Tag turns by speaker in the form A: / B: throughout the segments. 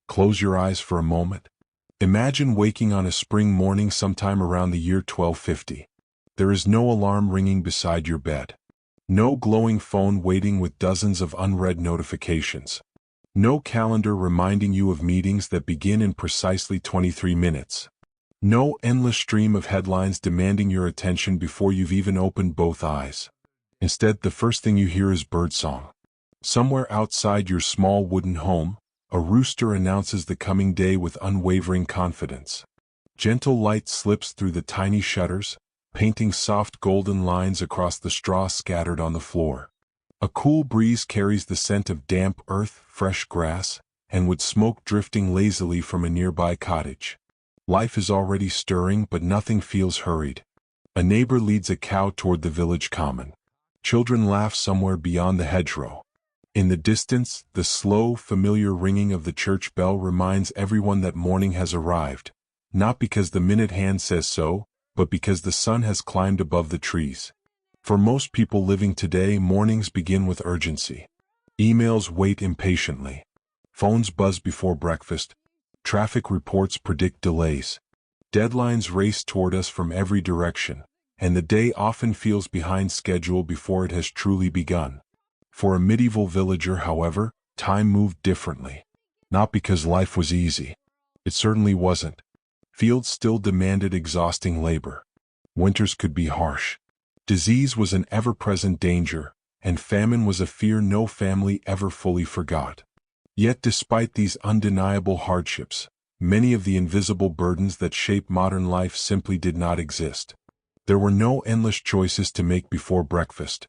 A: Close your eyes for a moment. Imagine waking on a spring morning sometime around the year 1250. There is no alarm ringing beside your bed. No glowing phone waiting with dozens of unread notifications. No calendar reminding you of meetings that begin in precisely 23 minutes. No endless stream of headlines demanding your attention before you've even opened both eyes. Instead, the first thing you hear is birdsong. Somewhere outside your small wooden home, a rooster announces the coming day with unwavering confidence. Gentle light slips through the tiny shutters, painting soft golden lines across the straw scattered on the floor. A cool breeze carries the scent of damp earth, fresh grass, and wood smoke drifting lazily from a nearby cottage. Life is already stirring, but nothing feels hurried. A neighbor leads a cow toward the village common. Children laugh somewhere beyond the hedgerow. In the distance, the slow, familiar ringing of the church bell reminds everyone that morning has arrived, not because the minute hand says so, but because the sun has climbed above the trees. For most people living today, mornings begin with urgency. Emails wait impatiently. Phones buzz before breakfast. Traffic reports predict delays. Deadlines race toward us from every direction, and the day often feels behind schedule before it has truly begun. For a medieval villager, however, time moved differently. Not because life was easy. It certainly wasn't. Fields still demanded exhausting labor. Winters could be harsh. Disease was an ever-present danger, and famine was a fear no family ever fully forgot. Yet despite these undeniable hardships, many of the invisible burdens that shape modern life simply did not exist. There were no endless choices to make before breakfast.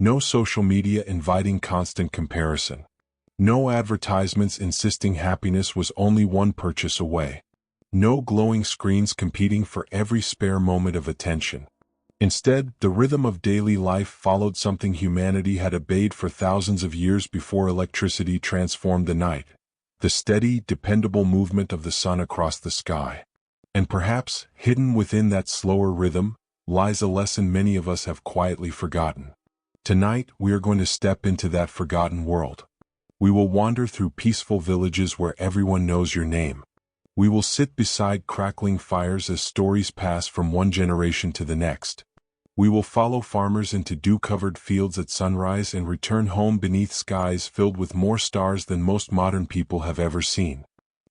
A: No social media inviting constant comparison. No advertisements insisting happiness was only one purchase away. No glowing screens competing for every spare moment of attention. Instead, the rhythm of daily life followed something humanity had obeyed for thousands of years before electricity transformed the night: the steady, dependable movement of the sun across the sky. And perhaps, hidden within that slower rhythm, lies a lesson many of us have quietly forgotten. Tonight, we are going to step into that forgotten world. We will wander through peaceful villages where everyone knows your name. We will sit beside crackling fires as stories pass from one generation to the next. We will follow farmers into dew-covered fields at sunrise and return home beneath skies filled with more stars than most modern people have ever seen.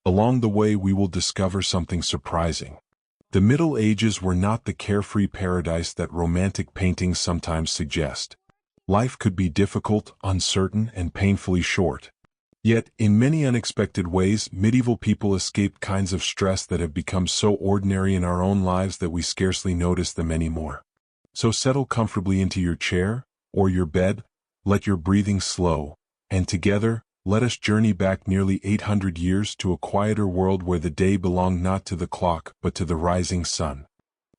A: Along the way, we will discover something surprising. The Middle Ages were not the carefree paradise that romantic paintings sometimes suggest. Life could be difficult, uncertain, and painfully short. Yet, in many unexpected ways, medieval people escaped kinds of stress that have become so ordinary in our own lives that we scarcely notice them anymore. So settle comfortably into your chair, or your bed, let your breathing slow, and together, let us journey back nearly 800 years to a quieter world where the day belonged not to the clock but to the rising sun.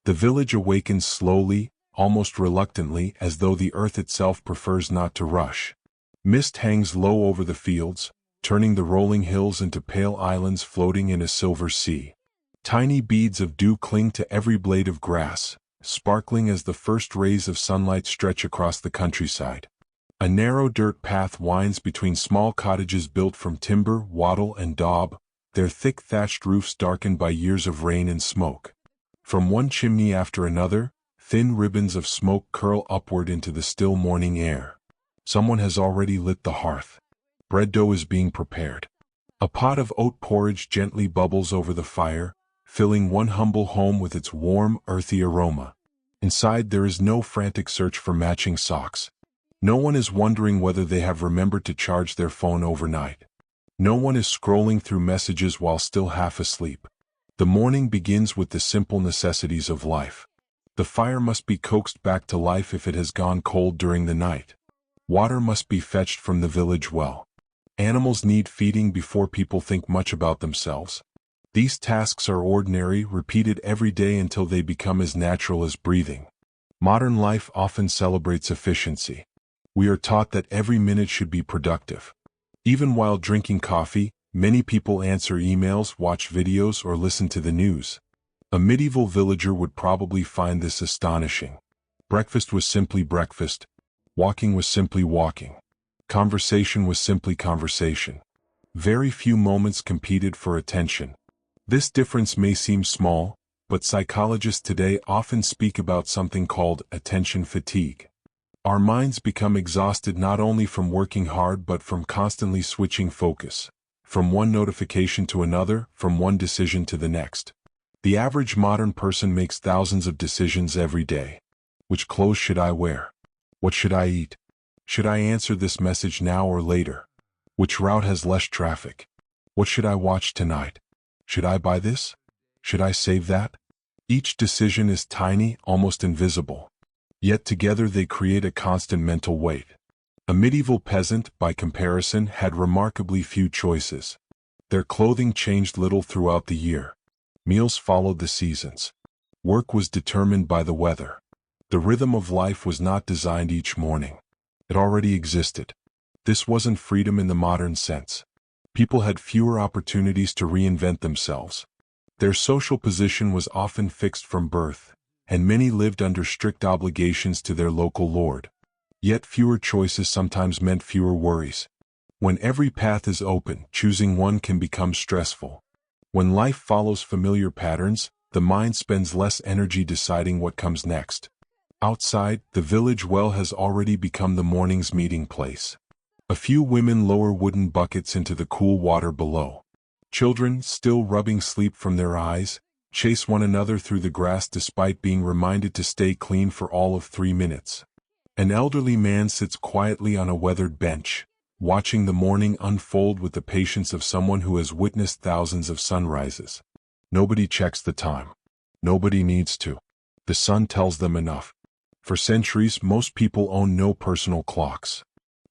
A: The village awakens slowly, almost reluctantly, as though the earth itself prefers not to rush. Mist hangs low over the fields, turning the rolling hills into pale islands floating in a silver sea. Tiny beads of dew cling to every blade of grass, sparkling as the first rays of sunlight stretch across the countryside. A narrow dirt path winds between small cottages built from timber, wattle, and daub, their thick thatched roofs darkened by years of rain and smoke. From one chimney after another, thin ribbons of smoke curl upward into the still morning air. Someone has already lit the hearth. Bread dough is being prepared. A pot of oat porridge gently bubbles over the fire, filling one humble home with its warm, earthy aroma. Inside, there is no frantic search for matching socks. No one is wondering whether they have remembered to charge their phone overnight. No one is scrolling through messages while still half asleep. The morning begins with the simple necessities of life. The fire must be coaxed back to life if it has gone cold during the night. Water must be fetched from the village well. Animals need feeding before people think much about themselves. These tasks are ordinary, repeated every day until they become as natural as breathing. Modern life often celebrates efficiency. We are taught that every minute should be productive. Even while drinking coffee, many people answer emails, watch videos, or listen to the news. A medieval villager would probably find this astonishing. Breakfast was simply breakfast. Walking was simply walking. Conversation was simply conversation. Very few moments competed for attention. This difference may seem small, but psychologists today often speak about something called attention fatigue. Our minds become exhausted not only from working hard but from constantly switching focus, from one notification to another, from one decision to the next. The average modern person makes thousands of decisions every day. Which clothes should I wear? What should I eat? Should I answer this message now or later? Which route has less traffic? What should I watch tonight? Should I buy this? Should I save that? Each decision is tiny, almost invisible. Yet together they create a constant mental weight. A medieval peasant, by comparison, had remarkably few choices. Their clothing changed little throughout the year. Meals followed the seasons. Work was determined by the weather. The rhythm of life was not designed each morning. It already existed. This wasn't freedom in the modern sense. People had fewer opportunities to reinvent themselves. Their social position was often fixed from birth, and many lived under strict obligations to their local lord. Yet fewer choices sometimes meant fewer worries. When every path is open, choosing one can become stressful. When life follows familiar patterns, the mind spends less energy deciding what comes next. Outside, the village well has already become the morning's meeting place. A few women lower wooden buckets into the cool water below. Children, still rubbing sleep from their eyes, chase one another through the grass despite being reminded to stay clean for all of 3 minutes. An elderly man sits quietly on a weathered bench, watching the morning unfold with the patience of someone who has witnessed thousands of sunrises. Nobody checks the time. Nobody needs to. The sun tells them enough. For centuries, most people own no personal clocks.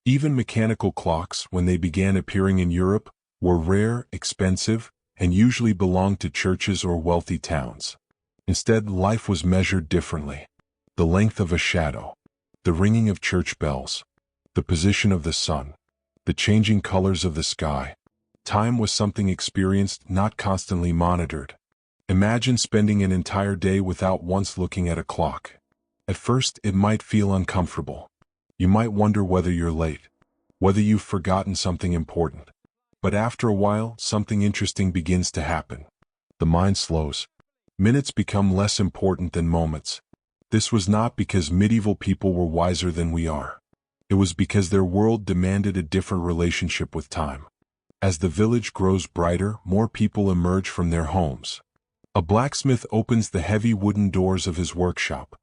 A: Even mechanical clocks, when they began appearing in Europe, were rare, expensive, and usually belonged to churches or wealthy towns. Instead, life was measured differently. The length of a shadow, the ringing of church bells, the position of the sun, the changing colors of the sky. Time was something experienced, not constantly monitored. Imagine spending an entire day without once looking at a clock. At first, it might feel uncomfortable. You might wonder whether you're late, whether you've forgotten something important. But after a while, something interesting begins to happen. The mind slows. Minutes become less important than moments. This was not because medieval people were wiser than we are. It was because their world demanded a different relationship with time. As the village grows brighter, more people emerge from their homes. A blacksmith opens the heavy wooden doors of his workshop.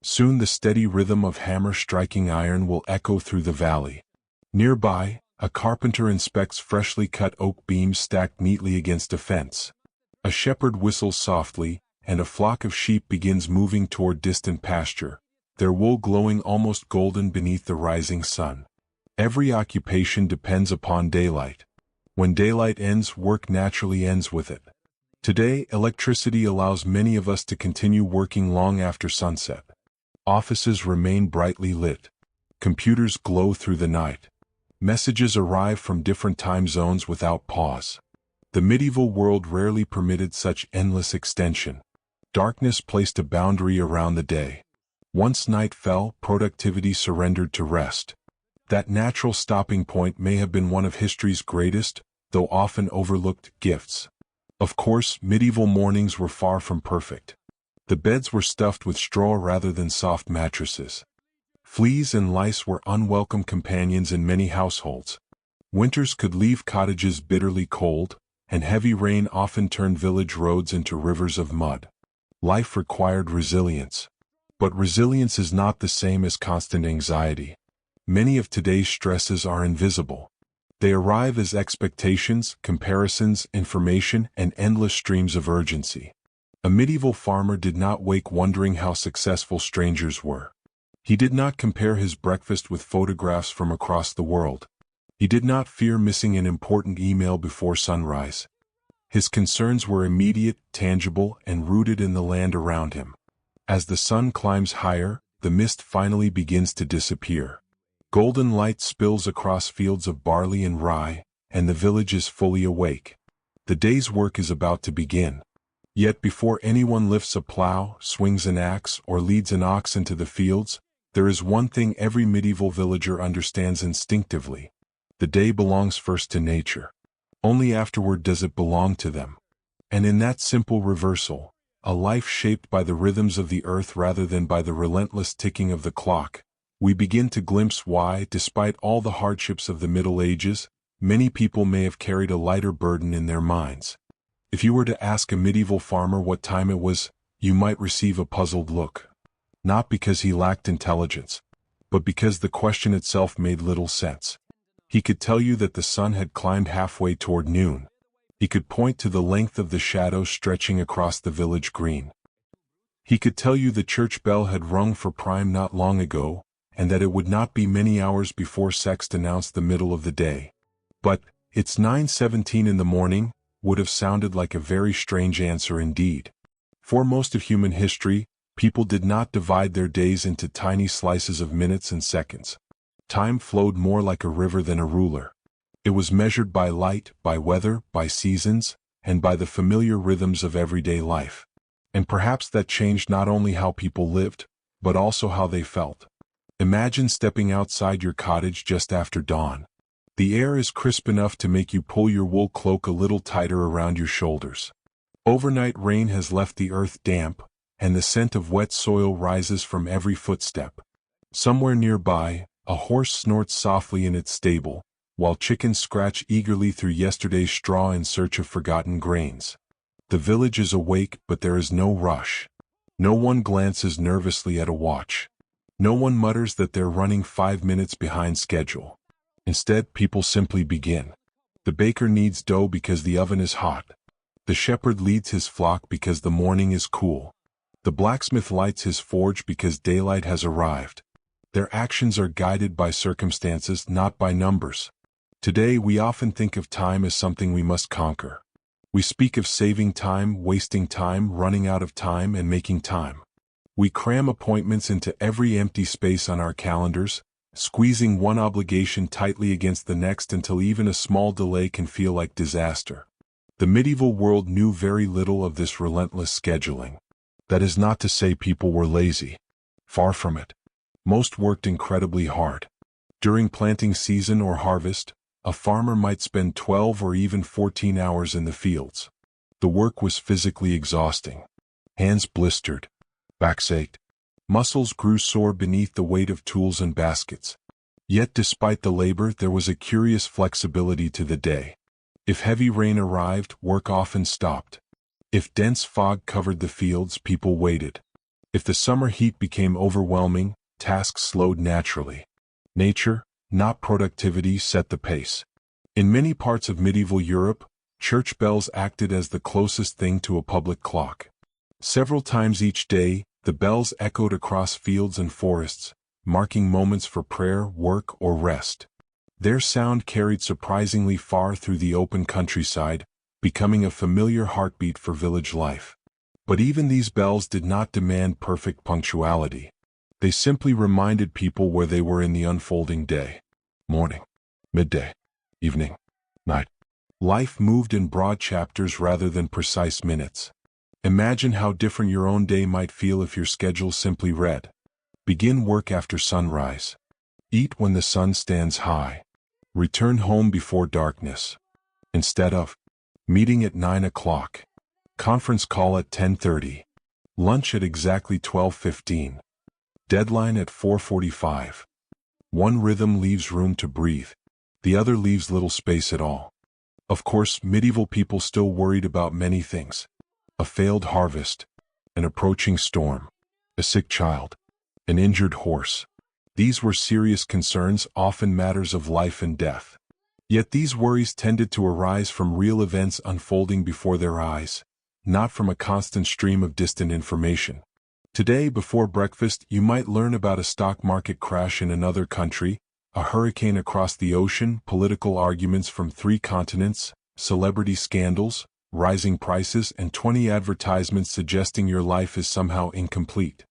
A: Soon the steady rhythm of hammer striking iron will echo through the valley. Nearby, a carpenter inspects freshly cut oak beams stacked neatly against a fence. A shepherd whistles softly, and a flock of sheep begins moving toward distant pasture, their wool glowing almost golden beneath the rising sun. Every occupation depends upon daylight. When daylight ends, work naturally ends with it. Today, electricity allows many of us to continue working long after sunset. Offices remain brightly lit. Computers glow through the night. Messages arrive from different time zones without pause. The medieval world rarely permitted such endless extension. Darkness placed a boundary around the day. Once night fell, productivity surrendered to rest. That natural stopping point may have been one of history's greatest, though often overlooked, gifts. Of course, medieval mornings were far from perfect. The beds were stuffed with straw rather than soft mattresses. Fleas and lice were unwelcome companions in many households. Winters could leave cottages bitterly cold, and heavy rain often turned village roads into rivers of mud. Life required resilience. But resilience is not the same as constant anxiety. Many of today's stresses are invisible. They arrive as expectations, comparisons, information, and endless streams of urgency. A medieval farmer did not wake wondering how successful strangers were. He did not compare his breakfast with photographs from across the world. He did not fear missing an important email before sunrise. His concerns were immediate, tangible, and rooted in the land around him. As the sun climbs higher, the mist finally begins to disappear. Golden light spills across fields of barley and rye, and the village is fully awake. The day's work is about to begin. Yet before anyone lifts a plow, swings an axe, or leads an ox into the fields, there is one thing every medieval villager understands instinctively. The day belongs first to nature. Only afterward does it belong to them. And in that simple reversal, a life shaped by the rhythms of the earth rather than by the relentless ticking of the clock, we begin to glimpse why, despite all the hardships of the Middle Ages, many people may have carried a lighter burden in their minds. If you were to ask a medieval farmer what time it was, you might receive a puzzled look. Not because he lacked intelligence, but because the question itself made little sense. He could tell you that the sun had climbed halfway toward noon. He could point to the length of the shadows stretching across the village green. He could tell you the church bell had rung for prime not long ago, and that it would not be many hours before sext announced the middle of the day. But, "It's 9:17 in the morning," would have sounded like a very strange answer indeed. For most of human history, people did not divide their days into tiny slices of minutes and seconds. Time flowed more like a river than a ruler. It was measured by light, by weather, by seasons, and by the familiar rhythms of everyday life. And perhaps that changed not only how people lived, but also how they felt. Imagine stepping outside your cottage just after dawn. The air is crisp enough to make you pull your wool cloak a little tighter around your shoulders. Overnight rain has left the earth damp, and the scent of wet soil rises from every footstep. Somewhere nearby, a horse snorts softly in its stable, while chickens scratch eagerly through yesterday's straw in search of forgotten grains. The village is awake, but there is no rush. No one glances nervously at a watch. No one mutters that they're running 5 minutes behind schedule. Instead, people simply begin. The baker kneads dough because the oven is hot. The shepherd leads his flock because the morning is cool. The blacksmith lights his forge because daylight has arrived. Their actions are guided by circumstances, not by numbers. Today we often think of time as something we must conquer. We speak of saving time, wasting time, running out of time, and making time. We cram appointments into every empty space on our calendars, squeezing one obligation tightly against the next until even a small delay can feel like disaster. The medieval world knew very little of this relentless scheduling. That is not to say people were lazy. Far from it. Most worked incredibly hard. During planting season or harvest, a farmer might spend 12 or even 14 hours in the fields. The work was physically exhausting. Hands blistered. Backs ached. Muscles grew sore beneath the weight of tools and baskets. Yet despite the labor, there was a curious flexibility to the day. If heavy rain arrived, work often stopped. If dense fog covered the fields, people waited. If the summer heat became overwhelming, tasks slowed naturally. Nature, not productivity, set the pace. In many parts of medieval Europe, church bells acted as the closest thing to a public clock. Several times each day, the bells echoed across fields and forests, marking moments for prayer, work, or rest. Their sound carried surprisingly far through the open countryside, becoming a familiar heartbeat for village life. But even these bells did not demand perfect punctuality. They simply reminded people where they were in the unfolding day. Morning, midday, evening, night. Life moved in broad chapters rather than precise minutes. Imagine how different your own day might feel if your schedule simply read: begin work after sunrise. Eat when the sun stands high. Return home before darkness. Instead of meeting at 9 o'clock. Conference call at 10:30. Lunch at exactly 12:15. Deadline at 4:45. One rhythm leaves room to breathe. The other leaves little space at all. Of course, medieval people still worried about many things. A failed harvest. An approaching storm. A sick child. An injured horse. These were serious concerns, often matters of life and death. Yet these worries tended to arise from real events unfolding before their eyes, not from a constant stream of distant information. Today, before breakfast, you might learn about a stock market crash in another country, a hurricane across the ocean, political arguments from 3 continents, celebrity scandals, rising prices, and 20 advertisements suggesting your life is somehow incomplete.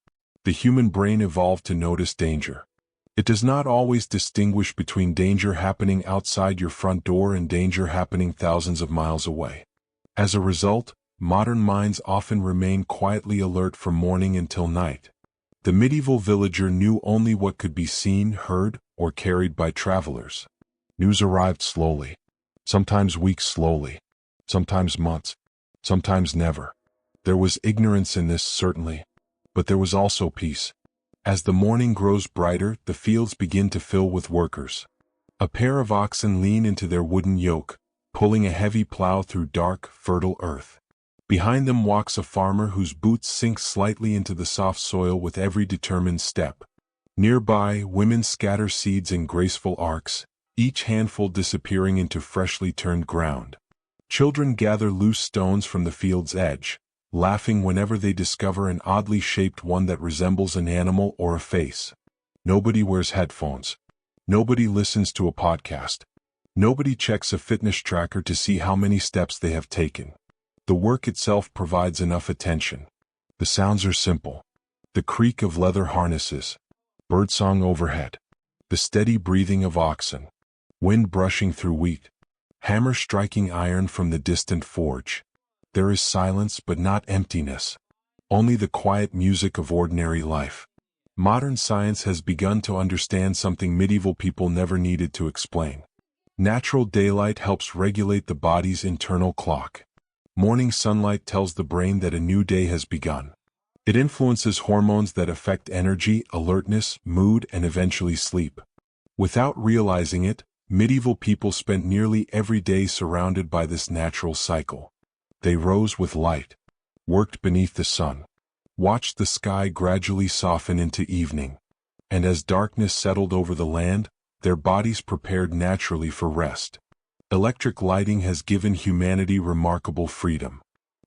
A: The human brain evolved to notice danger. It does not always distinguish between danger happening outside your front door and danger happening thousands of miles away. As a result, modern minds often remain quietly alert from morning until night. The medieval villager knew only what could be seen, heard, or carried by travelers. News arrived slowly. sometimes weeks slowly, sometimes months, sometimes never. There was ignorance in this, certainly, but there was also peace. As the morning grows brighter, the fields begin to fill with workers. A pair of oxen lean into their wooden yoke, pulling a heavy plow through dark, fertile earth. Behind them walks a farmer whose boots sink slightly into the soft soil with every determined step. Nearby, women scatter seeds in graceful arcs, each handful disappearing into freshly turned ground. Children gather loose stones from the field's edge, laughing whenever they discover an oddly shaped one that resembles an animal or a face. Nobody wears headphones. Nobody listens to a podcast. Nobody checks a fitness tracker to see how many steps they have taken. The work itself provides enough attention. The sounds are simple. The creak of leather harnesses, birdsong overhead, the steady breathing of oxen, wind brushing through wheat, hammer striking iron from the distant forge. There is silence but not emptiness. Only the quiet music of ordinary life. Modern science has begun to understand something medieval people never needed to explain. Natural daylight helps regulate the body's internal clock. Morning sunlight tells the brain that a new day has begun. It influences hormones that affect energy, alertness, mood, and eventually sleep. Without realizing it, medieval people spent nearly every day surrounded by this natural cycle. They rose with light, worked beneath the sun, watched the sky gradually soften into evening, and as darkness settled over the land, their bodies prepared naturally for rest. Electric lighting has given humanity remarkable freedom,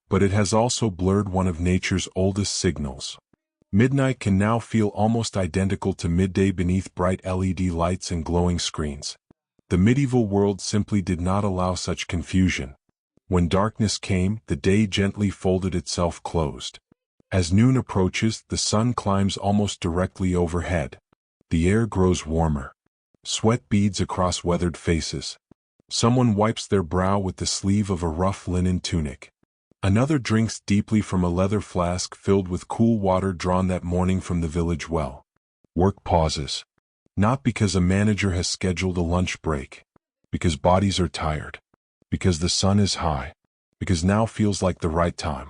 A: but it has also blurred one of nature's oldest signals. Midnight can now feel almost identical to midday beneath bright LED lights and glowing screens. The medieval world simply did not allow such confusion. When darkness came, the day gently folded itself closed. As noon approaches, the sun climbs almost directly overhead. The air grows warmer. Sweat beads across weathered faces. Someone wipes their brow with the sleeve of a rough linen tunic. Another drinks deeply from a leather flask filled with cool water drawn that morning from the village well. Work pauses. Not because a manager has scheduled a lunch break. Because bodies are tired. Because the sun is high. Because now feels like the right time.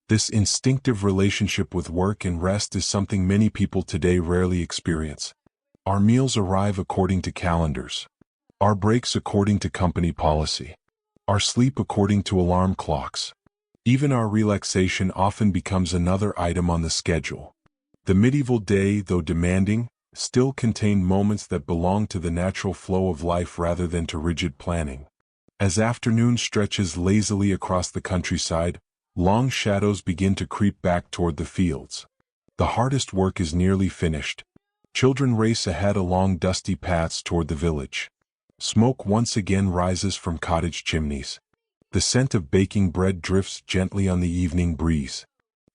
A: This instinctive relationship with work and rest is something many people today rarely experience. Our meals arrive according to calendars. Our breaks according to company policy. Our sleep according to alarm clocks. Even our relaxation often becomes another item on the schedule. The medieval day, though demanding, still contained moments that belonged to the natural flow of life rather than to rigid planning. As afternoon stretches lazily across the countryside, long shadows begin to creep back toward the fields. The hardest work is nearly finished. Children race ahead along dusty paths toward the village. Smoke once again rises from cottage chimneys. The scent of baking bread drifts gently on the evening breeze.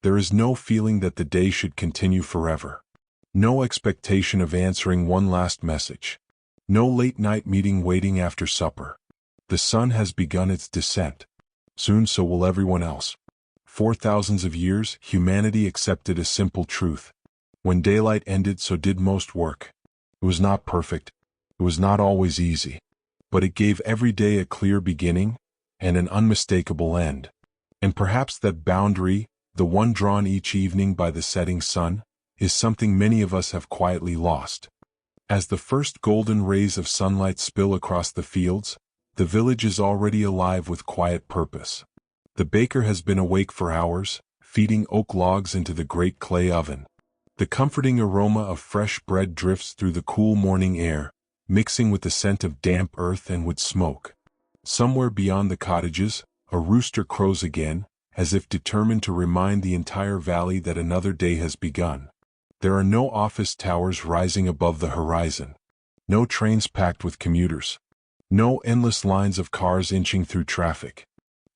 A: There is no feeling that the day should continue forever. No expectation of answering one last message. No late-night meeting waiting after supper. The sun has begun its descent. Soon so will everyone else. For thousands of years, humanity accepted a simple truth. When daylight ended, so did most work. It was not perfect. It was not always easy. But it gave every day a clear beginning and an unmistakable end. And perhaps that boundary, the one drawn each evening by the setting sun, is something many of us have quietly lost. As the first golden rays of sunlight spill across the fields, the village is already alive with quiet purpose. The baker has been awake for hours, feeding oak logs into the great clay oven. The comforting aroma of fresh bread drifts through the cool morning air, mixing with the scent of damp earth and wood smoke. Somewhere beyond the cottages, a rooster crows again, as if determined to remind the entire valley that another day has begun. There are no office towers rising above the horizon. No trains packed with commuters. No endless lines of cars inching through traffic.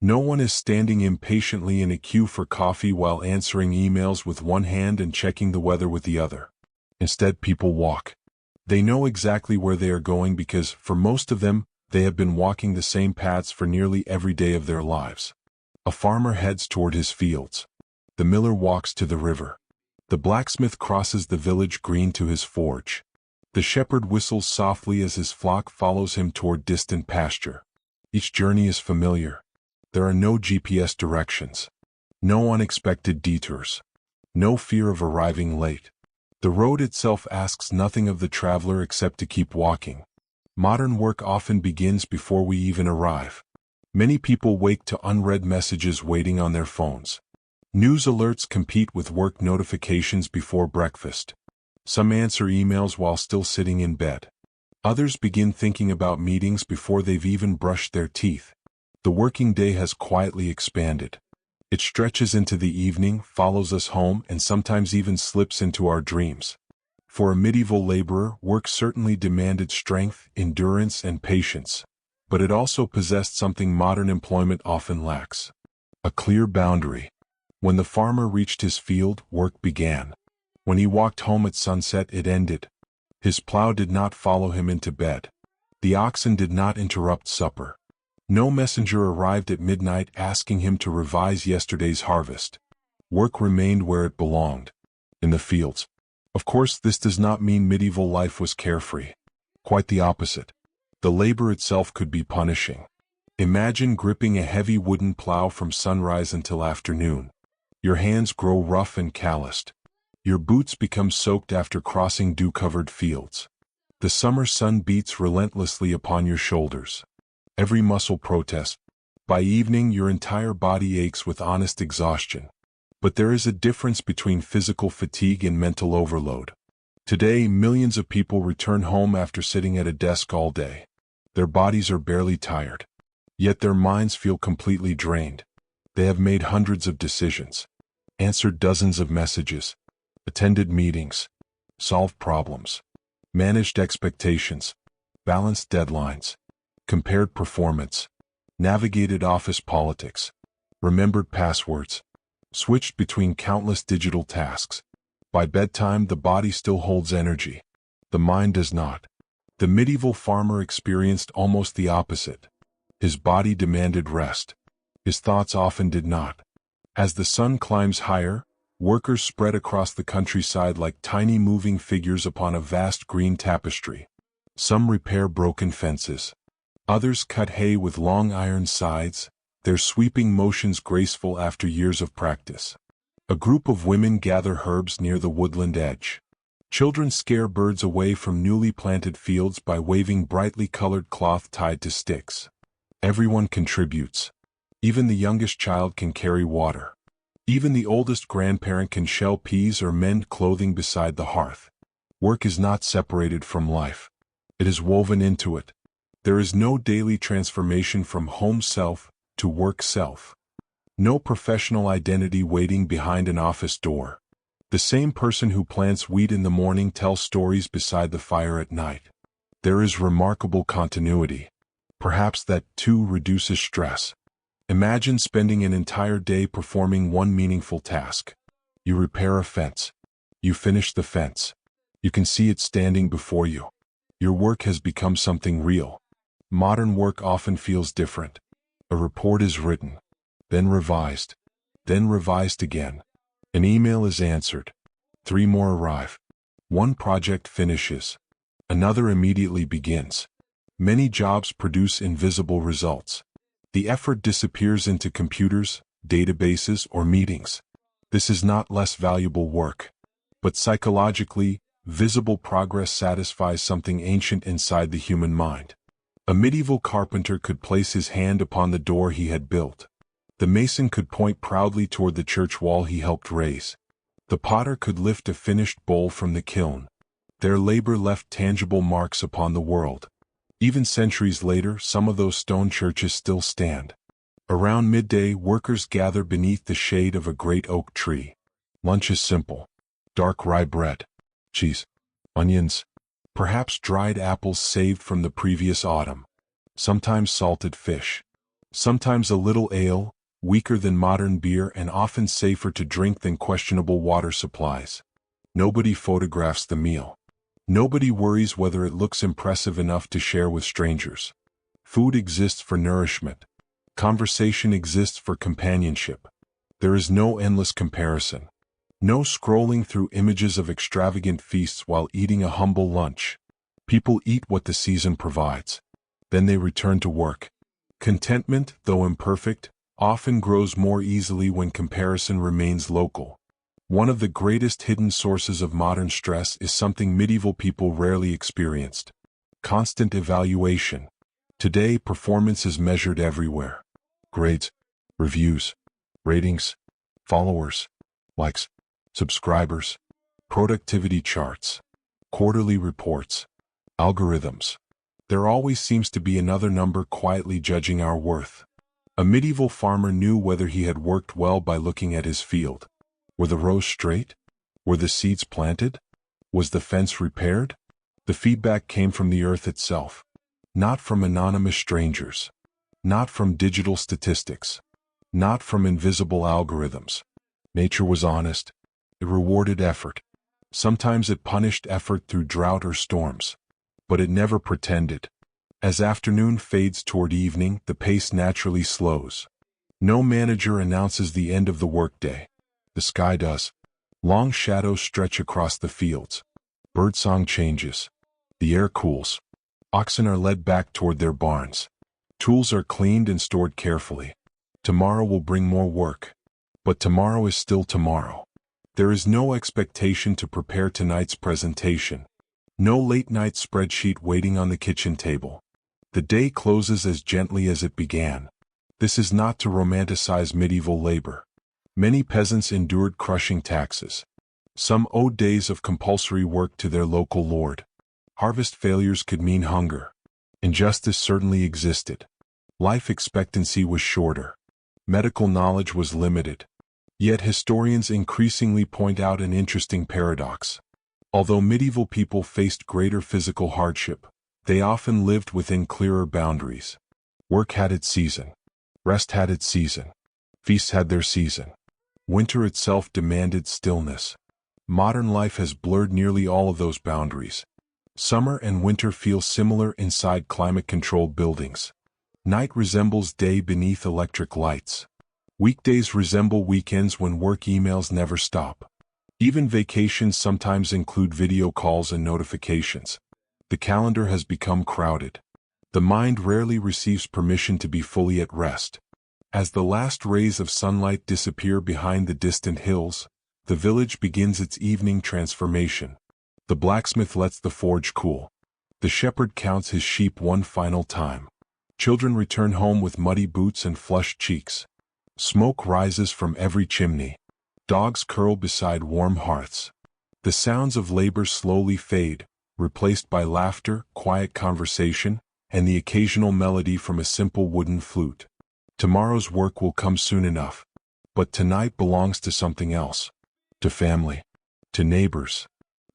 A: No one is standing impatiently in a queue for coffee while answering emails with one hand and checking the weather with the other. Instead, people walk. They know exactly where they are going because, for most of them, they have been walking the same paths for nearly every day of their lives. A farmer heads toward his fields. The miller walks to the river. The blacksmith crosses the village green to his forge. The shepherd whistles softly as his flock follows him toward distant pasture. Each journey is familiar. There are no GPS directions, no unexpected detours, no fear of arriving late. The road itself asks nothing of the traveler except to keep walking. Modern work often begins before we even arrive. Many people wake to unread messages waiting on their phones. News alerts compete with work notifications before breakfast. Some answer emails while still sitting in bed. Others begin thinking about meetings before they've even brushed their teeth. The working day has quietly expanded. It stretches into the evening, follows us home, and sometimes even slips into our dreams. For a medieval laborer, work certainly demanded strength, endurance, and patience. But it also possessed something modern employment often lacks: a clear boundary. When the farmer reached his field, work began. When he walked home at sunset, it ended. His plow did not follow him into bed. The oxen did not interrupt supper. No messenger arrived at midnight asking him to revise yesterday's harvest. Work remained where it belonged, in the fields. Of course, this does not mean medieval life was carefree. Quite the opposite. The labor itself could be punishing. Imagine gripping a heavy wooden plow from sunrise until afternoon. Your hands grow rough and calloused. Your boots become soaked after crossing dew-covered fields. The summer sun beats relentlessly upon your shoulders. Every muscle protests. By evening, your entire body aches with honest exhaustion. But there is a difference between physical fatigue and mental overload. Today, millions of people return home after sitting at a desk all day. Their bodies are barely tired. Yet their minds feel completely drained. They have made hundreds of decisions, answered dozens of messages, attended meetings, solved problems, managed expectations, balanced deadlines, compared performance, navigated office politics, remembered passwords, switched between countless digital tasks. By bedtime, the body still holds energy. The mind does not. The medieval farmer experienced almost the opposite. His body demanded rest. His thoughts often did not. As the sun climbs higher, workers spread across the countryside like tiny moving figures upon a vast green tapestry. Some repair broken fences. Others cut hay with long iron scythes, their sweeping motions graceful after years of practice. A group of women gather herbs near the woodland edge. Children scare birds away from newly planted fields by waving brightly colored cloth tied to sticks. Everyone contributes. Even the youngest child can carry water. Even the oldest grandparent can shell peas or mend clothing beside the hearth. Work is not separated from life. It is woven into it. There is no daily transformation from home self to work self. No professional identity waiting behind an office door. The same person who plants wheat in the morning tells stories beside the fire at night. There is remarkable continuity. Perhaps that, too, reduces stress. Imagine spending an entire day performing one meaningful task. You repair a fence. You finish the fence. You can see it standing before you. Your work has become something real. Modern work often feels different. A report is written, then revised again. An email is answered. 3 more arrive. One project finishes. Another immediately begins. Many jobs produce invisible results. The effort disappears into computers, databases, or meetings. This is not less valuable work. But psychologically, visible progress satisfies something ancient inside the human mind. A medieval carpenter could place his hand upon the door he had built. The mason could point proudly toward the church wall he helped raise. The potter could lift a finished bowl from the kiln. Their labor left tangible marks upon the world. Even centuries later, some of those stone churches still stand. Around midday, workers gather beneath the shade of a great oak tree. Lunch is simple: dark rye bread, cheese, onions, perhaps dried apples saved from the previous autumn, sometimes salted fish, sometimes a little ale, weaker than modern beer and often safer to drink than questionable water supplies. Nobody photographs the meal. Nobody worries whether it looks impressive enough to share with strangers. Food exists for nourishment. Conversation exists for companionship. There is no endless comparison. No scrolling through images of extravagant feasts while eating a humble lunch. People eat what the season provides. Then they return to work. Contentment, though imperfect, often grows more easily when comparison remains local. One of the greatest hidden sources of modern stress is something medieval people rarely experienced: constant evaluation. Today, performance is measured everywhere. Grades, reviews, ratings, followers, likes, subscribers, productivity charts, quarterly reports, algorithms. There always seems to be another number quietly judging our worth. A medieval farmer knew whether he had worked well by looking at his field. Were the rows straight? Were the seeds planted? Was the fence repaired? The feedback came from the earth itself, not from anonymous strangers, not from digital statistics, not from invisible algorithms. Nature was honest. It rewarded effort. Sometimes it punished effort through drought or storms. But it never pretended. As afternoon fades toward evening, the pace naturally slows. No manager announces the end of the workday. The sky does. Long shadows stretch across the fields. Birdsong changes. The air cools. Oxen are led back toward their barns. Tools are cleaned and stored carefully. Tomorrow will bring more work. But tomorrow is still tomorrow. There is no expectation to prepare tonight's presentation. No late-night spreadsheet waiting on the kitchen table. The day closes as gently as it began. This is not to romanticize medieval labor. Many peasants endured crushing taxes. Some owed days of compulsory work to their local lord. Harvest failures could mean hunger. Injustice certainly existed. Life expectancy was shorter. Medical knowledge was limited. Yet historians increasingly point out an interesting paradox. Although medieval people faced greater physical hardship, they often lived within clearer boundaries. Work had its season. Rest had its season. Feasts had their season. Winter itself demanded stillness. Modern life has blurred nearly all of those boundaries. Summer and winter feel similar inside climate-controlled buildings. Night resembles day beneath electric lights. Weekdays resemble weekends when work emails never stop. Even vacations sometimes include video calls and notifications. The calendar has become crowded. The mind rarely receives permission to be fully at rest. As the last rays of sunlight disappear behind the distant hills, the village begins its evening transformation. The blacksmith lets the forge cool. The shepherd counts his sheep one final time. Children return home with muddy boots and flushed cheeks. Smoke rises from every chimney. Dogs curl beside warm hearths. The sounds of labor slowly fade, replaced by laughter, quiet conversation, and the occasional melody from a simple wooden flute. Tomorrow's work will come soon enough. But tonight belongs to something else. To family. To neighbors.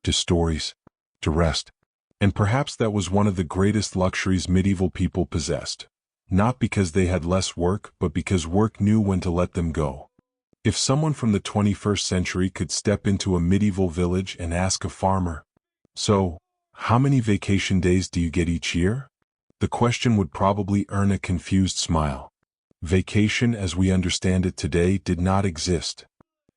A: To stories. To rest. And perhaps that was one of the greatest luxuries medieval people possessed. Not because they had less work, but because work knew when to let them go. If someone from the 21st century could step into a medieval village and ask a farmer, "So, how many vacation days do you get each year?" the question would probably earn a confused smile. Vacation as we understand it today did not exist.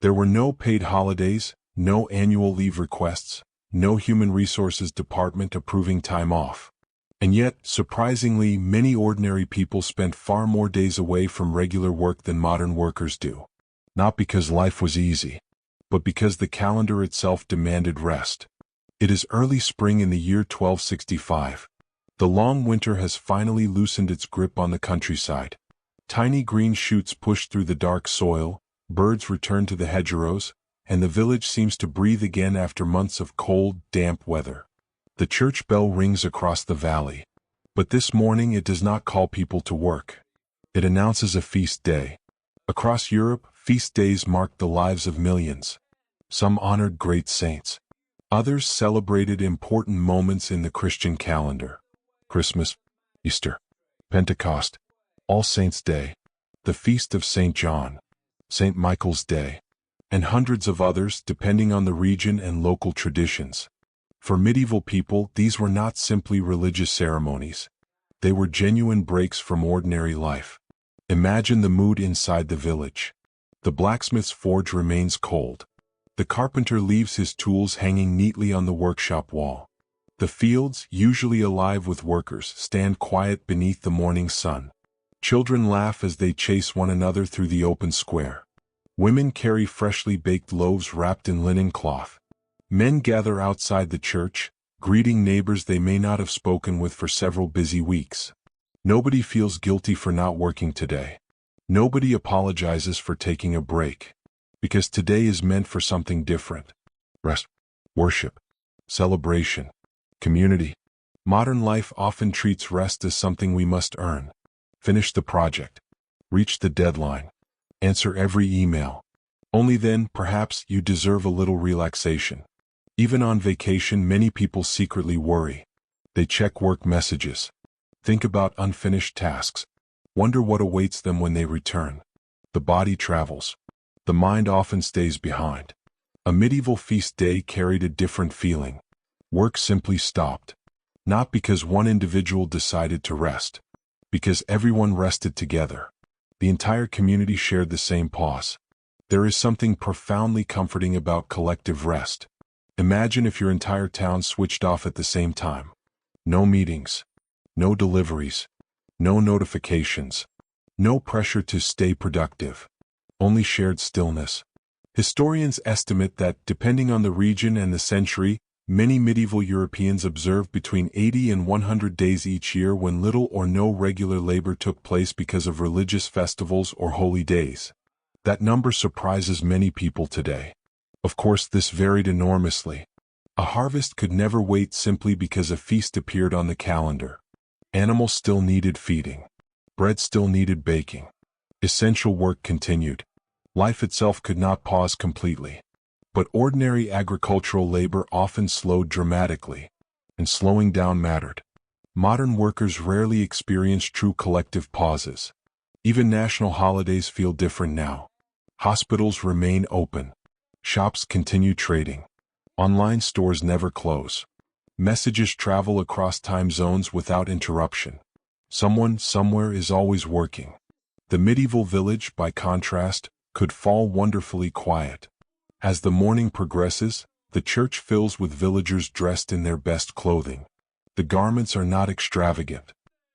A: There were no paid holidays, no annual leave requests, no human resources department approving time off. And yet, surprisingly, many ordinary people spent far more days away from regular work than modern workers do. Not because life was easy, but because the calendar itself demanded rest. It is early spring in the year 1265. The long winter has finally loosened its grip on the countryside. Tiny green shoots push through the dark soil, birds return to the hedgerows, and the village seems to breathe again after months of cold, damp weather. The church bell rings across the valley. But this morning it does not call people to work. It announces a feast day. Across Europe, feast days marked the lives of millions. Some honored great saints. Others celebrated important moments in the Christian calendar. Christmas, Easter, Pentecost, All Saints' Day, the Feast of St. John, St. Michael's Day, and hundreds of others depending on the region and local traditions. For medieval people, these were not simply religious ceremonies. They were genuine breaks from ordinary life. Imagine the mood inside the village. The blacksmith's forge remains cold. The carpenter leaves his tools hanging neatly on the workshop wall. The fields, usually alive with workers, stand quiet beneath the morning sun. Children laugh as they chase one another through the open square. Women carry freshly baked loaves wrapped in linen cloth. Men gather outside the church, greeting neighbors they may not have spoken with for several busy weeks. Nobody feels guilty for not working today. Nobody apologizes for taking a break. Because today is meant for something different. Rest, worship, celebration, community. Modern life often treats rest as something we must earn. Finish the project. Reach the deadline. Answer every email. Only then, perhaps, you deserve a little relaxation. Even on vacation, many people secretly worry. They check work messages. Think about unfinished tasks. Wonder what awaits them when they return. The body travels. The mind often stays behind. A medieval feast day carried a different feeling. Work simply stopped. Not because one individual decided to rest. Because everyone rested together. The entire community shared the same pause. There is something profoundly comforting about collective rest. Imagine if your entire town switched off at the same time. No meetings. No deliveries. No notifications. No pressure to stay productive. Only shared stillness. Historians estimate that, depending on the region and the century, many medieval Europeans observed between 80 and 100 days each year when little or no regular labor took place because of religious festivals or holy days. That number surprises many people today. Of course, this varied enormously. A harvest could never wait simply because a feast appeared on the calendar. Animals still needed feeding. Bread still needed baking. Essential work continued. Life itself could not pause completely. But ordinary agricultural labor often slowed dramatically, and slowing down mattered. Modern workers rarely experience true collective pauses. Even national holidays feel different now. Hospitals remain open. Shops continue trading. Online stores never close. Messages travel across time zones without interruption. Someone, somewhere is always working. The medieval village, by contrast, could fall wonderfully quiet. As the morning progresses, the church fills with villagers dressed in their best clothing. The garments are not extravagant.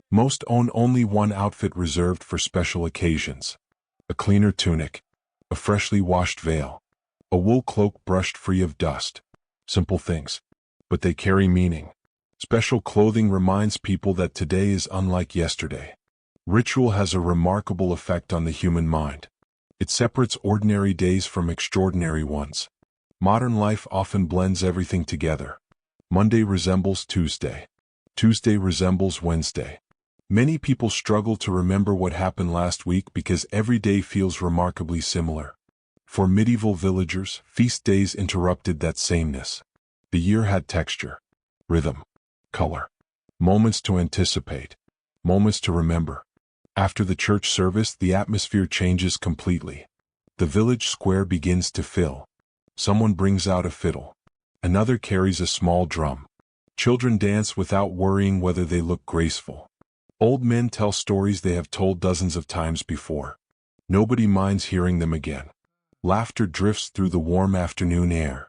A: Most own only one outfit reserved for special occasions. A cleaner tunic. A freshly washed veil. A wool cloak brushed free of dust. Simple things. But they carry meaning. Special clothing reminds people that today is unlike yesterday. Ritual has a remarkable effect on the human mind. It separates ordinary days from extraordinary ones. Modern life often blends everything together. Monday resembles Tuesday. Tuesday resembles Wednesday. Many people struggle to remember what happened last week because every day feels remarkably similar. For medieval villagers, feast days interrupted that sameness. The year had texture, rhythm, color, moments to anticipate, moments to remember. After the church service, the atmosphere changes completely. The village square begins to fill. Someone brings out a fiddle. Another carries a small drum. Children dance without worrying whether they look graceful. Old men tell stories they have told dozens of times before. Nobody minds hearing them again. Laughter drifts through the warm afternoon air.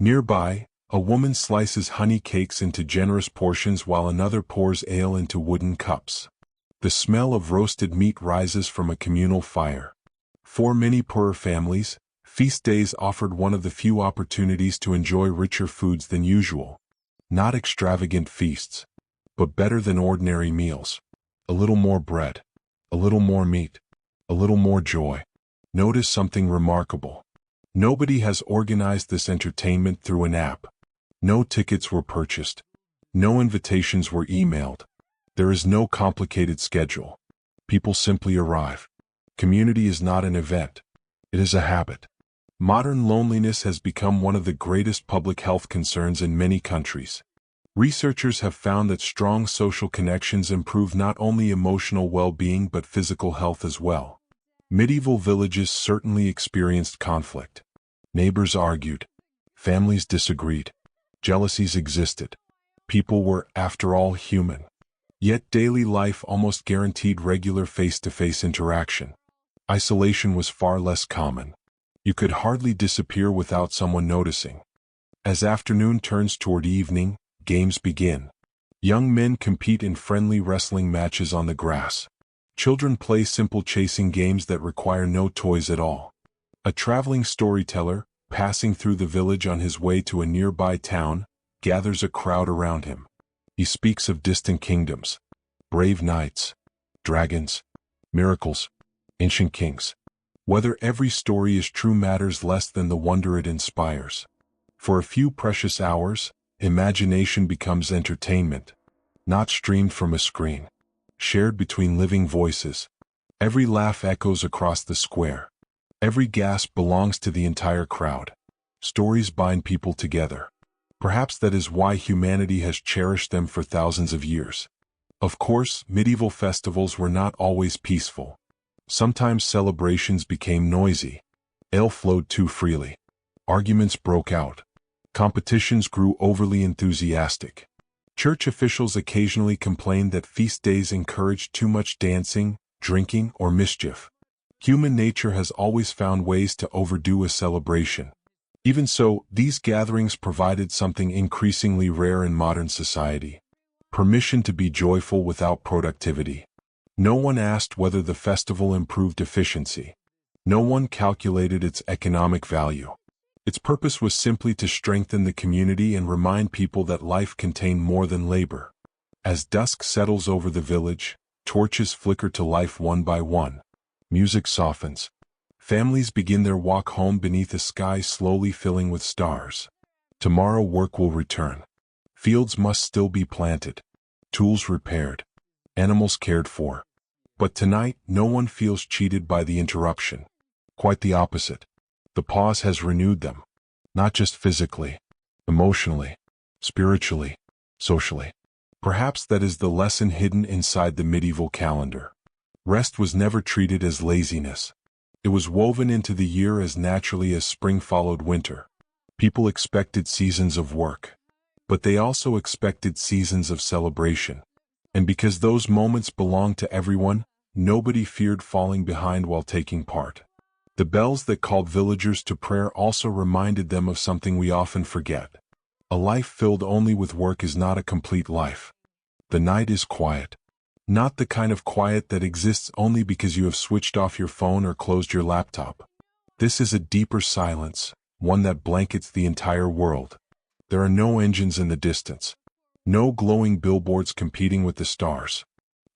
A: Nearby, a woman slices honey cakes into generous portions while another pours ale into wooden cups. The smell of roasted meat rises from a communal fire. For many poorer families, feast days offered one of the few opportunities to enjoy richer foods than usual. Not extravagant feasts, but better than ordinary meals. A little more bread, a little more meat, a little more joy. Notice something remarkable. Nobody has organized this entertainment through an app. No tickets were purchased. No invitations were emailed. There is no complicated schedule. People simply arrive. Community is not an event. It is a habit. Modern loneliness has become one of the greatest public health concerns in many countries. Researchers have found that strong social connections improve not only emotional well-being but physical health as well. Medieval villages certainly experienced conflict. Neighbors argued. Families disagreed. Jealousies existed. People were, after all, human. Yet daily life almost guaranteed regular face-to-face interaction. Isolation was far less common. You could hardly disappear without someone noticing. As afternoon turns toward evening, games begin. Young men compete in friendly wrestling matches on the grass. Children play simple chasing games that require no toys at all. A traveling storyteller, passing through the village on his way to a nearby town, gathers a crowd around him. He speaks of distant kingdoms, brave knights, dragons, miracles, ancient kings. Whether every story is true matters less than the wonder it inspires. For a few precious hours, imagination becomes entertainment, not streamed from a screen, shared between living voices. Every laugh echoes across the square. Every gasp belongs to the entire crowd. Stories bind people together. Perhaps that is why humanity has cherished them for thousands of years. Of course, medieval festivals were not always peaceful. Sometimes celebrations became noisy. Ale flowed too freely. Arguments broke out. Competitions grew overly enthusiastic. Church officials occasionally complained that feast days encouraged too much dancing, drinking, or mischief. Human nature has always found ways to overdo a celebration. Even so, these gatherings provided something increasingly rare in modern society: permission to be joyful without productivity. No one asked whether the festival improved efficiency. No one calculated its economic value. Its purpose was simply to strengthen the community and remind people that life contained more than labor. As dusk settles over the village, torches flicker to life one by one. Music softens. Families begin their walk home beneath a sky slowly filling with stars. Tomorrow work will return. Fields must still be planted. Tools repaired. Animals cared for. But tonight, no one feels cheated by the interruption. Quite the opposite. The pause has renewed them. Not just physically, emotionally, spiritually, socially. Perhaps that is the lesson hidden inside the medieval calendar. Rest was never treated as laziness. It was woven into the year as naturally as spring followed winter. People expected seasons of work, but they also expected seasons of celebration. And because those moments belonged to everyone, nobody feared falling behind while taking part. The bells that called villagers to prayer also reminded them of something we often forget. A life filled only with work is not a complete life. The night is quiet. Not the kind of quiet that exists only because you have switched off your phone or closed your laptop. This is a deeper silence, one that blankets the entire world. There are no engines in the distance. No glowing billboards competing with the stars.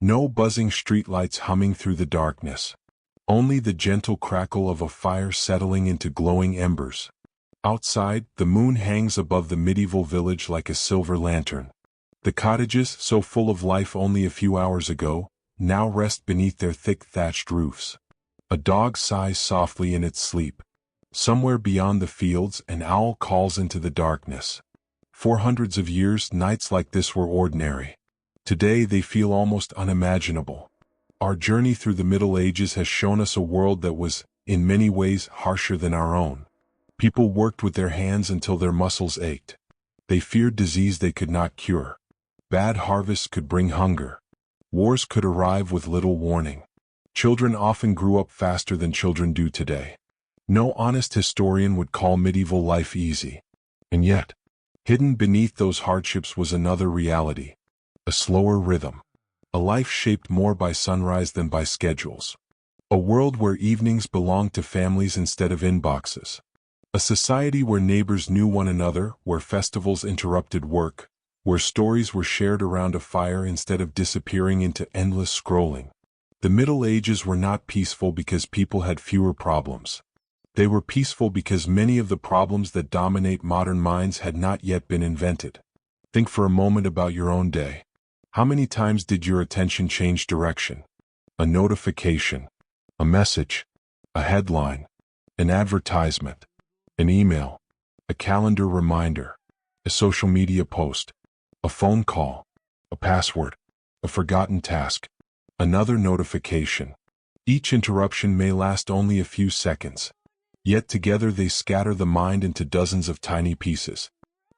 A: No buzzing streetlights humming through the darkness. Only the gentle crackle of a fire settling into glowing embers. Outside, the moon hangs above the medieval village like a silver lantern. The cottages, so full of life only a few hours ago, now rest beneath their thick thatched roofs. A dog sighs softly in its sleep. Somewhere beyond the fields, an owl calls into the darkness. For hundreds of years, nights like this were ordinary. Today they feel almost unimaginable. Our journey through the Middle Ages has shown us a world that was, in many ways, harsher than our own. People worked with their hands until their muscles ached. They feared disease they could not cure. Bad harvests could bring hunger. Wars could arrive with little warning. Children often grew up faster than children do today. No honest historian would call medieval life easy. And yet, hidden beneath those hardships was another reality: a slower rhythm. A life shaped more by sunrise than by schedules. A world where evenings belonged to families instead of inboxes. A society where neighbors knew one another, where festivals interrupted work, where stories were shared around a fire instead of disappearing into endless scrolling. The Middle Ages were not peaceful because people had fewer problems. They were peaceful because many of the problems that dominate modern minds had not yet been invented. Think for a moment about your own day. How many times did your attention change direction? A notification, a message, a headline, an advertisement, an email, a calendar reminder, a social media post, a phone call, a password, a forgotten task, another notification. Each interruption may last only a few seconds, yet together they scatter the mind into dozens of tiny pieces.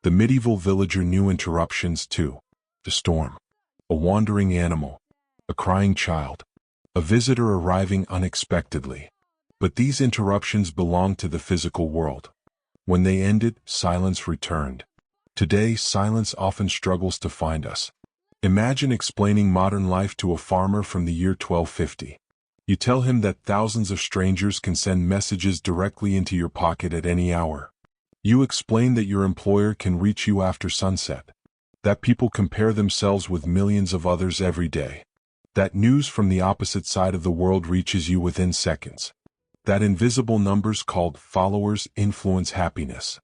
A: The medieval villager knew interruptions too. The storm, a wandering animal, a crying child, a visitor arriving unexpectedly. But these interruptions belonged to the physical world. When they ended, silence returned. Today, silence often struggles to find us. Imagine explaining modern life to a farmer from the year 1250. You tell him that thousands of strangers can send messages directly into your pocket at any hour. You explain that your employer can reach you after sunset, that people compare themselves with millions of others every day, that news from the opposite side of the world reaches you within seconds, that invisible numbers called followers influence happiness,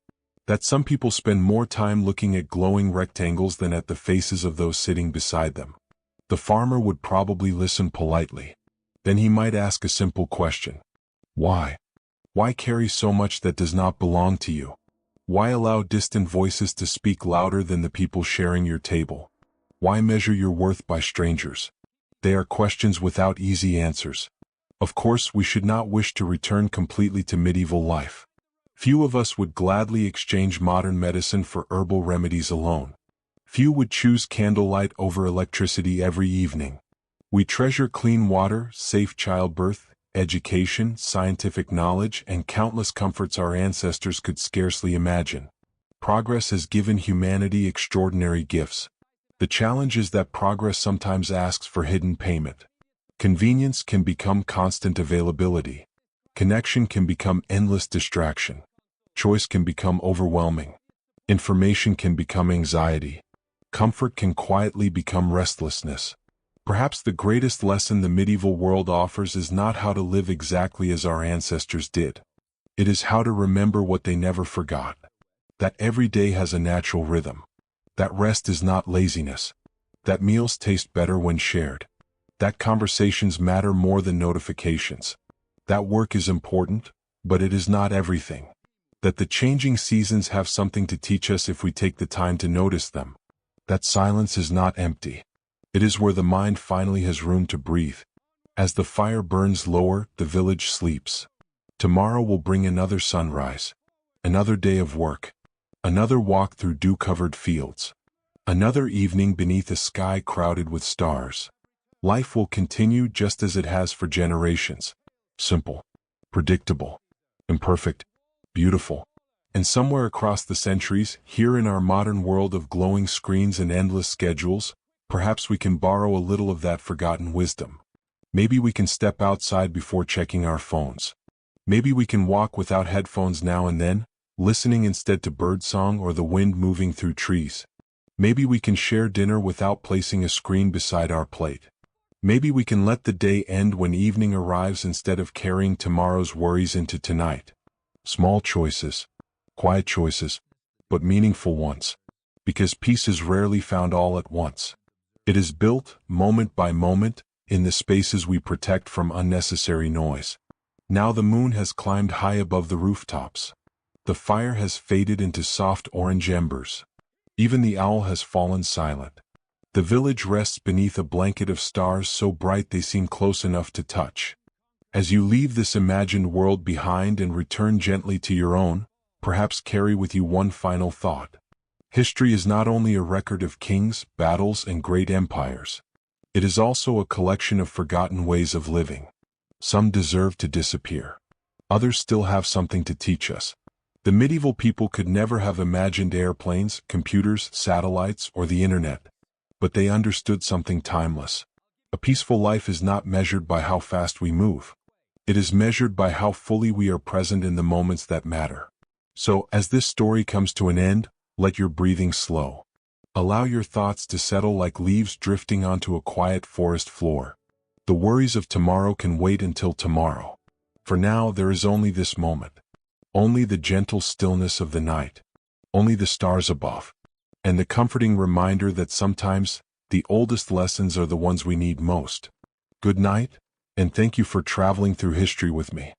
A: that some people spend more time looking at glowing rectangles than at the faces of those sitting beside them. The farmer would probably listen politely. Then he might ask a simple question. Why? Why carry so much that does not belong to you? Why allow distant voices to speak louder than the people sharing your table? Why measure your worth by strangers? They are questions without easy answers. Of course, we should not wish to return completely to medieval life. Few of us would gladly exchange modern medicine for herbal remedies alone. Few would choose candlelight over electricity every evening. We treasure clean water, safe childbirth, education, scientific knowledge, and countless comforts our ancestors could scarcely imagine. Progress has given humanity extraordinary gifts. The challenge is that progress sometimes asks for hidden payment. Convenience can become constant availability. Connection can become endless distraction. Choice can become overwhelming. Information can become anxiety. Comfort can quietly become restlessness. Perhaps the greatest lesson the medieval world offers is not how to live exactly as our ancestors did. It is how to remember what they never forgot. That every day has a natural rhythm. That rest is not laziness. That meals taste better when shared. That conversations matter more than notifications. That work is important, but it is not everything. That the changing seasons have something to teach us if we take the time to notice them. That silence is not empty. It is where the mind finally has room to breathe. As the fire burns lower, the village sleeps. Tomorrow will bring another sunrise, another day of work, another walk through dew-covered fields, another evening beneath a sky crowded with stars. Life will continue just as it has for generations. Simple, predictable, imperfect, beautiful. And somewhere across the centuries, here in our modern world of glowing screens and endless schedules, perhaps we can borrow a little of that forgotten wisdom. Maybe we can step outside before checking our phones. Maybe we can walk without headphones now and then, listening instead to birdsong or the wind moving through trees. Maybe we can share dinner without placing a screen beside our plate. Maybe we can let the day end when evening arrives instead of carrying tomorrow's worries into tonight. Small choices, quiet choices, but meaningful ones. Because peace is rarely found all at once. It is built, moment by moment, in the spaces we protect from unnecessary noise. Now the moon has climbed high above the rooftops. The fire has faded into soft orange embers. Even the owl has fallen silent. The village rests beneath a blanket of stars so bright they seem close enough to touch. As you leave this imagined world behind and return gently to your own, perhaps carry with you one final thought. History is not only a record of kings, battles, and great empires. It is also a collection of forgotten ways of living. Some deserve to disappear. Others still have something to teach us. The medieval people could never have imagined airplanes, computers, satellites, or the internet. But they understood something timeless. A peaceful life is not measured by how fast we move. It is measured by how fully we are present in the moments that matter. So, as this story comes to an end, let your breathing slow. Allow your thoughts to settle like leaves drifting onto a quiet forest floor. The worries of tomorrow can wait until tomorrow. For now, there is only this moment. Only the gentle stillness of the night. Only the stars above. And the comforting reminder that sometimes, the oldest lessons are the ones we need most. Good night, and thank you for traveling through history with me.